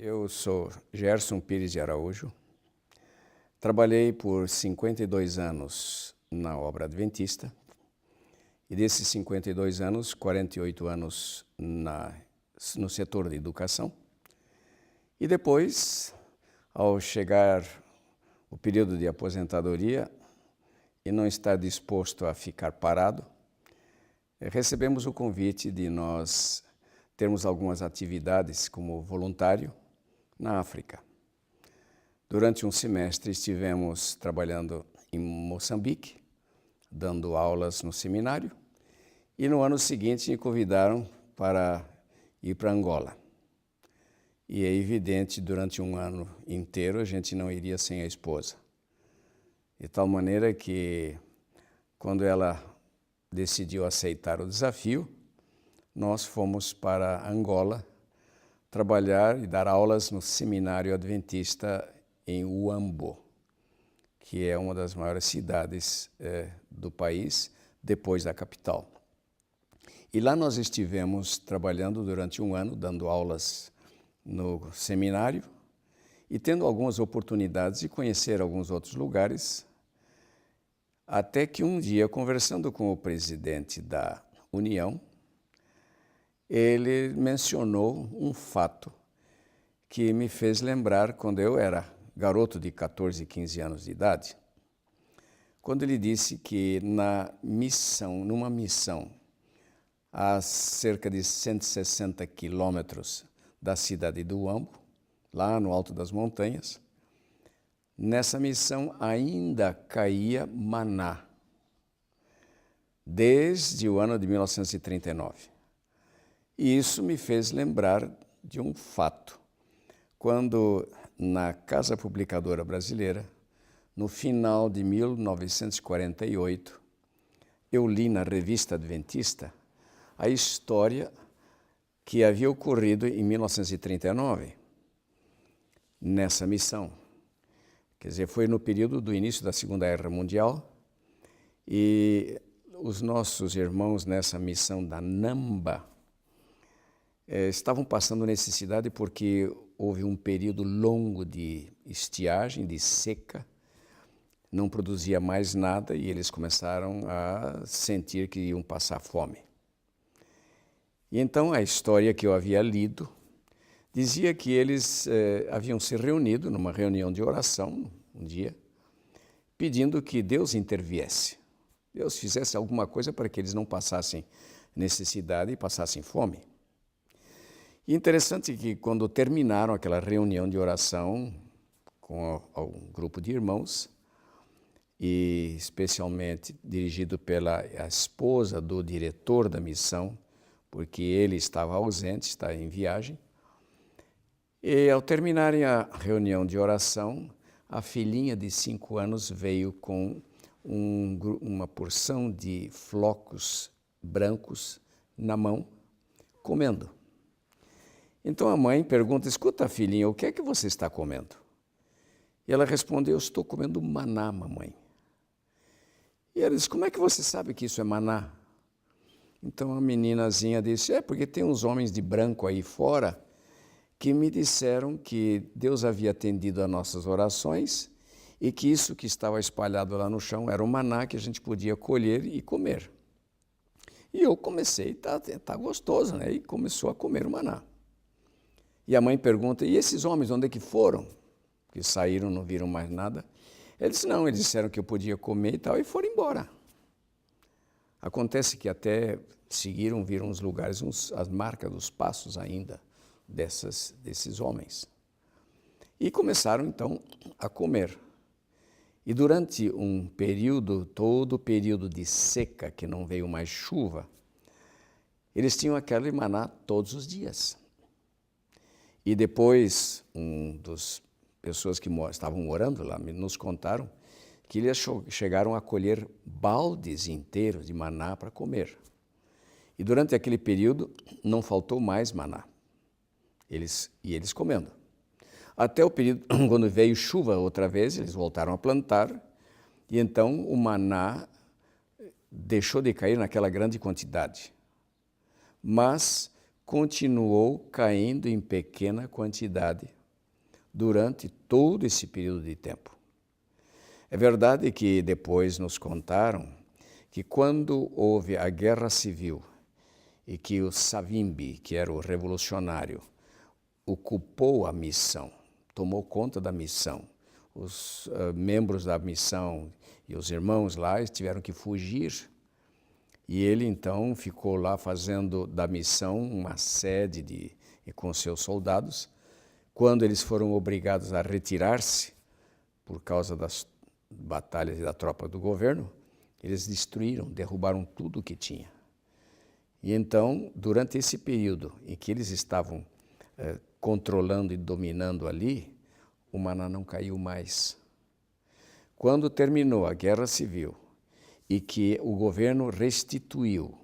Eu sou Gerson Pires de Araújo. Trabalhei por 52 anos na obra adventista e desses 52 anos, 48 anos no setor de educação. E depois, ao chegar o período de aposentadoria e não estar disposto a ficar parado, recebemos o convite de nós termos algumas atividades como voluntário na África. Durante um semestre estivemos trabalhando em Moçambique, dando aulas no seminário, e no ano seguinte me convidaram para ir para Angola. E é evidente, durante um ano inteiro a gente não iria sem a esposa. De tal maneira que, quando ela decidiu aceitar o desafio, nós fomos para Angola trabalhar e dar aulas no seminário adventista em Huambo, que é uma das maiores cidades do país, depois da capital. E lá nós estivemos trabalhando durante um ano, dando aulas no seminário e tendo algumas oportunidades de conhecer alguns outros lugares, até que um dia, conversando com o presidente da União, ele mencionou um fato que me fez lembrar quando eu era garoto de 14, 15 anos de idade, quando ele disse que numa missão a cerca de 160 quilômetros da cidade do Huambo, lá no alto das montanhas, nessa missão ainda caía maná, desde o ano de 1939. E isso me fez lembrar de um fato. Quando, na Casa Publicadora Brasileira, no final de 1948, eu li na Revista Adventista a história que havia ocorrido em 1939, nessa missão. Quer dizer, foi no período do início da Segunda Guerra Mundial e os nossos irmãos nessa missão da Namba estavam passando necessidade porque houve um período longo de estiagem, de seca, não produzia mais nada e eles começaram a sentir que iam passar fome. E então a história que eu havia lido dizia que eles haviam se reunido numa reunião de oração um dia, pedindo que Deus interviesse, Deus fizesse alguma coisa para que eles não passassem necessidade e passassem fome. E interessante que quando terminaram aquela reunião de oração com um grupo de irmãos, e especialmente dirigido pela esposa do diretor da missão, porque ele estava ausente, está em viagem, e ao terminarem a reunião de oração, a filhinha de 5 anos veio com uma porção de flocos brancos na mão, comendo. Então a mãe pergunta: escuta, filhinha, o que é que você está comendo? E ela responde: eu estou comendo maná, mamãe. E ela diz: como é que você sabe que isso é maná? Então a meninazinha disse: porque tem uns homens de branco aí fora que me disseram que Deus havia atendido a nossas orações e que isso que estava espalhado lá no chão era o maná que a gente podia colher e comer. E eu comecei, tá gostoso, né? E começou a comer o maná. E a mãe pergunta: e esses homens, onde é que foram? Que saíram, não viram mais nada. Eles não, eles disseram que eu podia comer e tal, e foram embora. Acontece que até seguiram, viram os lugares, as marcas dos passos ainda desses homens. E começaram então a comer. E durante um período, todo o período de seca, que não veio mais chuva, eles tinham aquele maná todos os dias. E depois, das pessoas que estavam morando lá nos contaram que eles chegaram a colher baldes inteiros de maná para comer. E durante aquele período não faltou mais maná. Eles comendo. Até o período, quando veio chuva outra vez, eles voltaram a plantar e então o maná deixou de cair naquela grande quantidade. Mas continuou caindo em pequena quantidade durante todo esse período de tempo. É verdade que depois nos contaram que quando houve a Guerra Civil e que o Savimbi, que era o revolucionário, ocupou a missão, tomou conta da missão, os membros da missão e os irmãos lá tiveram que fugir. E ele, então, ficou lá fazendo da missão uma sede com seus soldados. Quando eles foram obrigados a retirar-se, por causa das batalhas e da tropa do governo, eles destruíram, derrubaram tudo o que tinha. E então, durante esse período em que eles estavam controlando e dominando ali, o maná não caiu mais. Quando terminou a Guerra Civil, e que o governo restituiu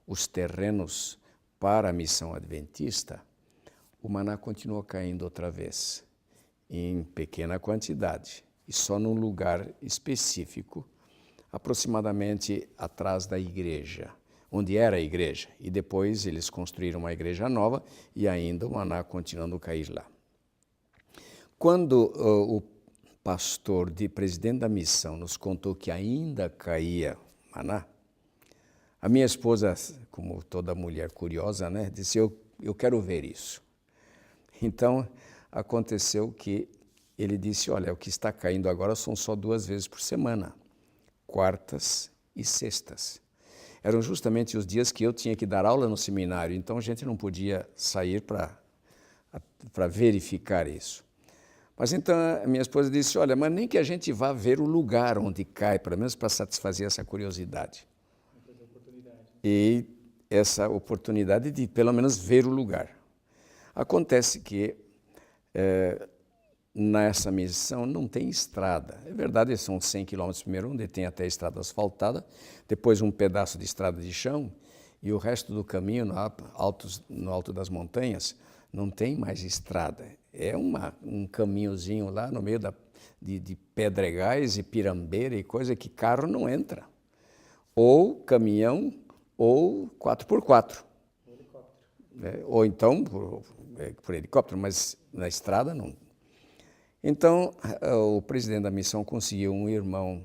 os terrenos para a missão adventista, o maná continuou caindo outra vez, em pequena quantidade, e só num lugar específico, aproximadamente atrás da igreja, onde era a igreja. E depois eles construíram uma igreja nova e ainda o maná continuando a cair lá. Quando o pastor, presidente da missão, nos contou que ainda caía maná, a minha esposa, como toda mulher curiosa, né, disse, eu quero ver isso. Então, aconteceu que ele disse, olha, o que está caindo agora são só 2 vezes por semana, quartas e sextas. Eram justamente os dias que eu tinha que dar aula no seminário, então a gente não podia sair para verificar isso. Mas então a minha esposa disse, olha, mas nem que a gente vá ver o lugar onde cai, pelo menos para satisfazer essa curiosidade. E essa oportunidade de pelo menos ver o lugar. Acontece que nessa missão não tem estrada. É verdade, são 100 quilômetros primeiro, onde tem até a estrada asfaltada, depois um pedaço de estrada de chão, e o resto do caminho no alto das montanhas não tem mais estrada. É um caminhozinho lá no meio de pedregais e pirambeira e coisa que carro não entra. Ou caminhão ou 4x4. Ou então por helicóptero, mas na estrada não. Então, o presidente da missão conseguiu um irmão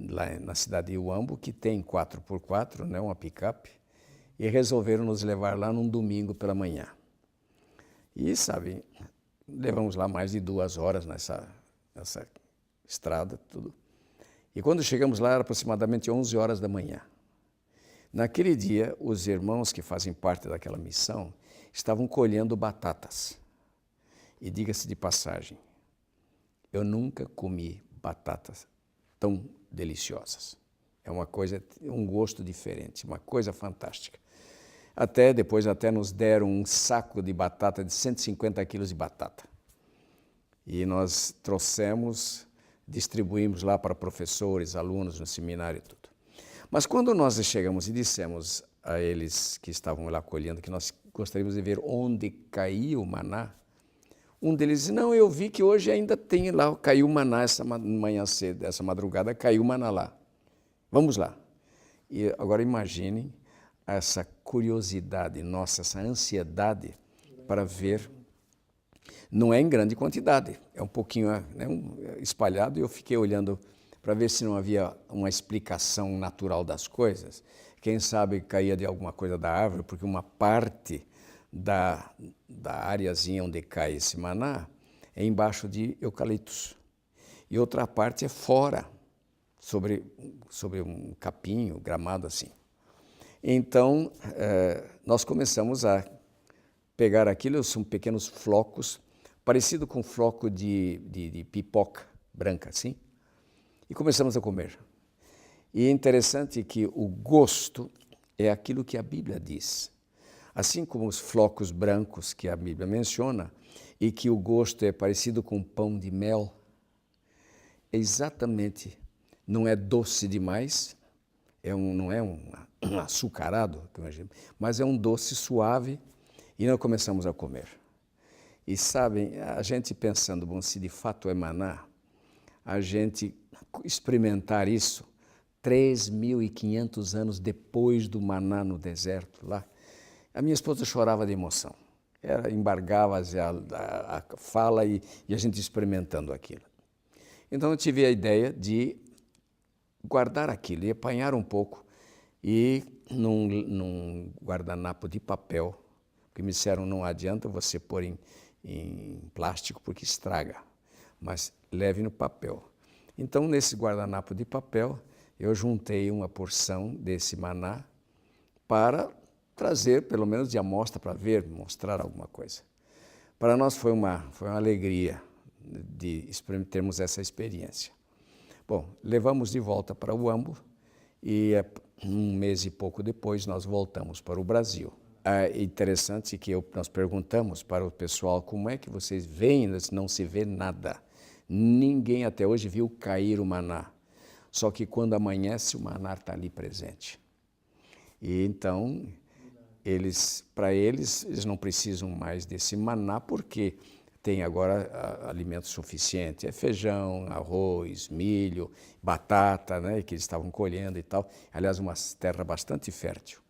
lá na cidade de Uambo que tem 4x4, né, uma picape, e resolveram nos levar lá num domingo pela manhã. E, sabe, levamos lá mais de 2 horas nessa estrada, tudo. E quando chegamos lá, era aproximadamente 11 horas da manhã. Naquele dia, os irmãos que fazem parte daquela missão estavam colhendo batatas. E diga-se de passagem, eu nunca comi batatas tão deliciosas. É uma coisa, um gosto diferente, uma coisa fantástica. Depois nos deram um saco de batata, de 150 quilos de batata. E nós trouxemos, distribuímos lá para professores, alunos no seminário e tudo. Mas quando nós chegamos e dissemos a eles que estavam lá colhendo que nós gostaríamos de ver onde caía o maná, um deles disse, não, eu vi que hoje ainda tem lá, caiu o maná essa manhã cedo, essa madrugada caiu o maná lá. Vamos lá. E agora imaginem essa curiosidade nossa, essa ansiedade para ver. Não é em grande quantidade, é um pouquinho espalhado, e eu fiquei olhando para ver se não havia uma explicação natural das coisas. Quem sabe caía de alguma coisa da árvore, porque uma parte da areazinha onde cai esse maná é embaixo de eucaliptos. E outra parte é fora, sobre um capinho, gramado assim. Então, nós começamos a pegar aquilo, são pequenos flocos, parecido com floco de pipoca branca, assim, e começamos a comer. E é interessante que o gosto é aquilo que a Bíblia diz. Assim como os flocos brancos que a Bíblia menciona, e que o gosto é parecido com pão de mel, exatamente, não é doce demais, não é um açucarado, mas é um doce suave, e nós começamos a comer. E sabem, a gente pensando, bom, se de fato é maná, a gente experimentar isso 3.500 anos depois do maná no deserto lá, a minha esposa chorava de emoção. embargava-se a fala e a gente experimentando aquilo. Então eu tive a ideia de guardar aquilo e apanhar um pouco e num guardanapo de papel, porque me disseram não adianta você pôr em plástico porque estraga, mas leve no papel. Então nesse guardanapo de papel eu juntei uma porção desse maná para trazer pelo menos de amostra para ver, mostrar alguma coisa. Para nós foi uma alegria de termos essa experiência. Bom, levamos de volta para o Huambo e um mês e pouco depois nós voltamos para o Brasil. É interessante que nós perguntamos para o pessoal como é que vocês veem, não se vê nada. Ninguém até hoje viu cair o maná. Só que quando amanhece o maná está ali presente. E então, para eles não precisam mais desse maná porque tem agora alimento suficiente. É feijão, arroz, milho, batata, né, que eles estavam colhendo e tal. Aliás, uma terra bastante fértil.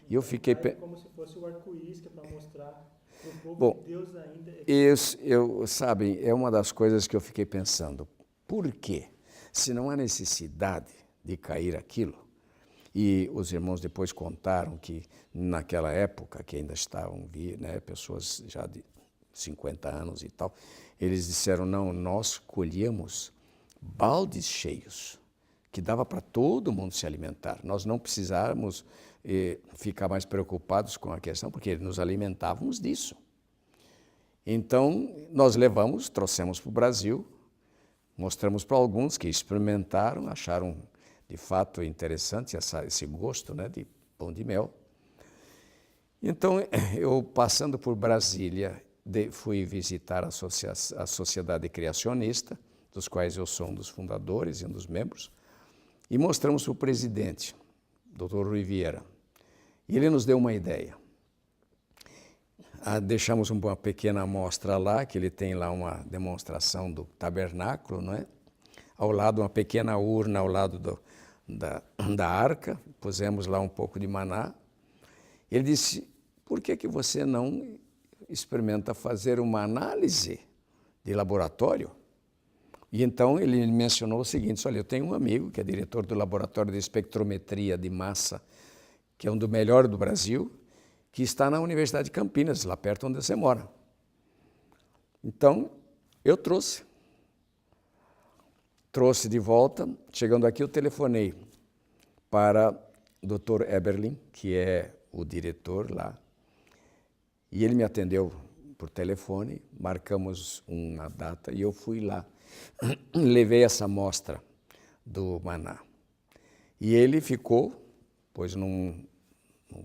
E eu fiquei... Como se fosse o arco-íris para mostrar para o povo Bom, que Deus ainda é... Isso, sabem, é uma das coisas que eu fiquei pensando. Por quê? Se não há necessidade de cair aquilo, e os irmãos depois contaram que naquela época, que ainda estavam, né, pessoas já de 50 anos e tal, eles disseram, não, nós colhíamos baldes cheios, que dava para todo mundo se alimentar. Nós não precisávamos ficar mais preocupados com a questão, porque nos alimentávamos disso. Então, nós trouxemos para o Brasil, mostramos para alguns que experimentaram, acharam de fato interessante esse gosto, né, de pão de mel. Então, eu passando por Brasília, fui visitar a Sociedade Criacionista, dos quais eu sou um dos fundadores e um dos membros, e mostramos para o presidente, Dr. Rui Vieira, e ele nos deu uma ideia. Deixamos uma pequena amostra lá, que ele tem lá uma demonstração do tabernáculo, não é? Ao lado, uma pequena urna ao lado da arca, pusemos lá um pouco de maná. Ele disse, por que você não experimenta fazer uma análise de laboratório? E então ele mencionou o seguinte, olha, eu tenho um amigo que é diretor do laboratório de espectrometria de massa, que é um do melhor do Brasil, que está na Universidade de Campinas, lá perto onde você mora. Então, eu trouxe de volta. Chegando aqui, eu telefonei para o Dr. Eberlin, que é o diretor lá, e ele me atendeu por telefone, marcamos uma data e eu fui lá. Levei essa amostra do maná. E ele ficou, pôs num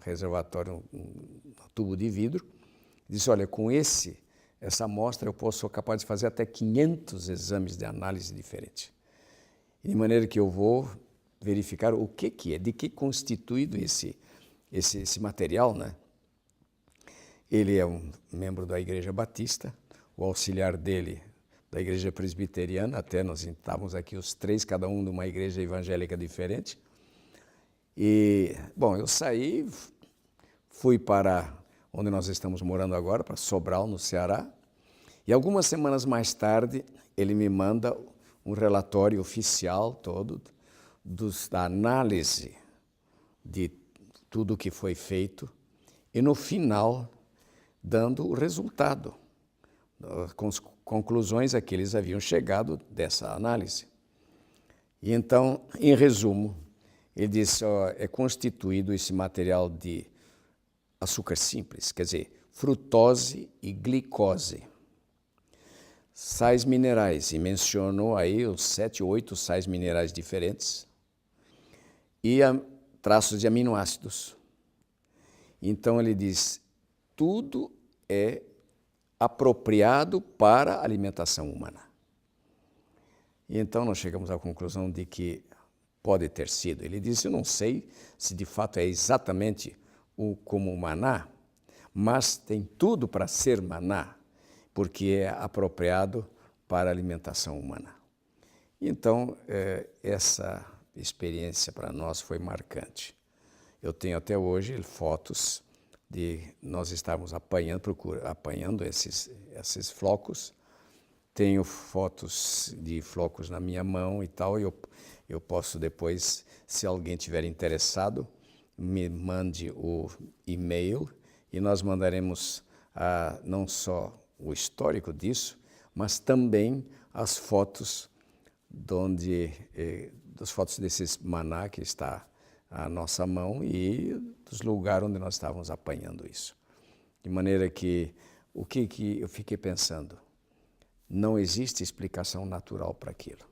reservatório, um tubo de vidro, disse, olha, com essa amostra eu sou capaz de fazer até 500 exames de análise diferentes. De maneira que eu vou verificar o que é, de que é constituído esse material, né? Ele é um membro da Igreja Batista, o auxiliar dele da Igreja Presbiteriana, até nós estávamos aqui os três, cada um de uma igreja evangélica diferente. E, bom, eu saí, fui para onde nós estamos morando agora, para Sobral, no Ceará, e algumas semanas mais tarde ele me manda um relatório oficial todo da análise de tudo o que foi feito e no final dando o resultado, com as conclusões a que eles haviam chegado dessa análise. E então, em resumo, ele disse, é constituído esse material de açúcar simples, quer dizer, frutose e glicose. Sais minerais, e mencionou aí os 7 ou 8 sais minerais diferentes, e traços de aminoácidos. Então ele diz, tudo é apropriado para a alimentação humana. E então nós chegamos à conclusão de que pode ter sido. Ele disse, eu não sei se de fato é exatamente como o maná, mas tem tudo para ser maná, porque é apropriado para a alimentação humana. Então, essa experiência para nós foi marcante. Eu tenho até hoje fotos de nós estarmos apanhando esses flocos. Tenho fotos de flocos na minha mão e tal. Eu posso depois, se alguém tiver interessado, me mande o e-mail e nós mandaremos não só o histórico disso, mas também as fotos das fotos desses maná que está à nossa mão e dos lugares onde nós estávamos apanhando isso. De maneira que, o que eu fiquei pensando? Não existe explicação natural para aquilo,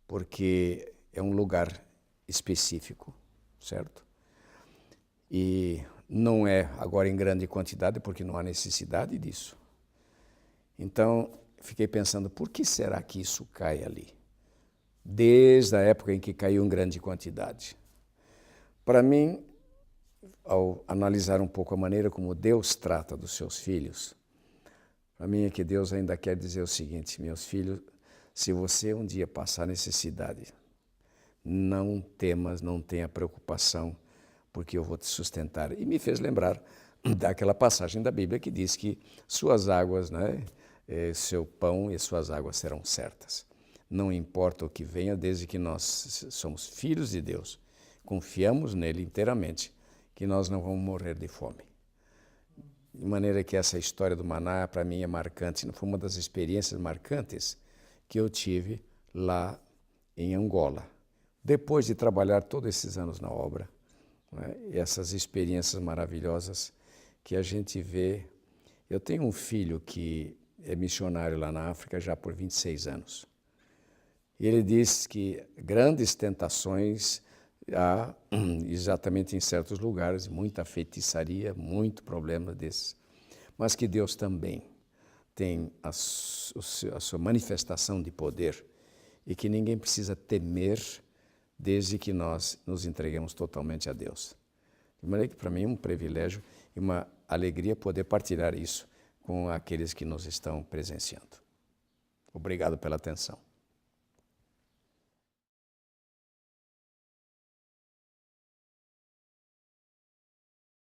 porque é um lugar específico, certo? E não é agora em grande quantidade, porque não há necessidade disso. Então, fiquei pensando, por que será que isso cai ali? Desde a época em que caiu em grande quantidade. Para mim, ao analisar um pouco a maneira como Deus trata dos seus filhos, para mim é que Deus ainda quer dizer o seguinte: meus filhos, se você um dia passar necessidade, não temas, não tenha preocupação, porque eu vou te sustentar. E me fez lembrar daquela passagem da Bíblia que diz que suas águas, né, seu pão e suas águas serão certas. Não importa o que venha, desde que nós somos filhos de Deus, confiamos nele inteiramente, que nós não vamos morrer de fome. De maneira que essa história do maná, para mim, é marcante. Foi uma das experiências marcantes que eu tive lá em Angola. Depois de trabalhar todos esses anos na obra, né, essas experiências maravilhosas que a gente vê. Eu tenho um filho que é missionário lá na África já por 26 anos. E ele diz que grandes tentações há exatamente em certos lugares, muita feitiçaria, muito problema desses, mas que Deus também tem a sua manifestação de poder e que ninguém precisa temer desde que nós nos entreguemos totalmente a Deus. De maneira que para mim é um privilégio e uma alegria poder partilhar isso com aqueles que nos estão presenciando. Obrigado pela atenção.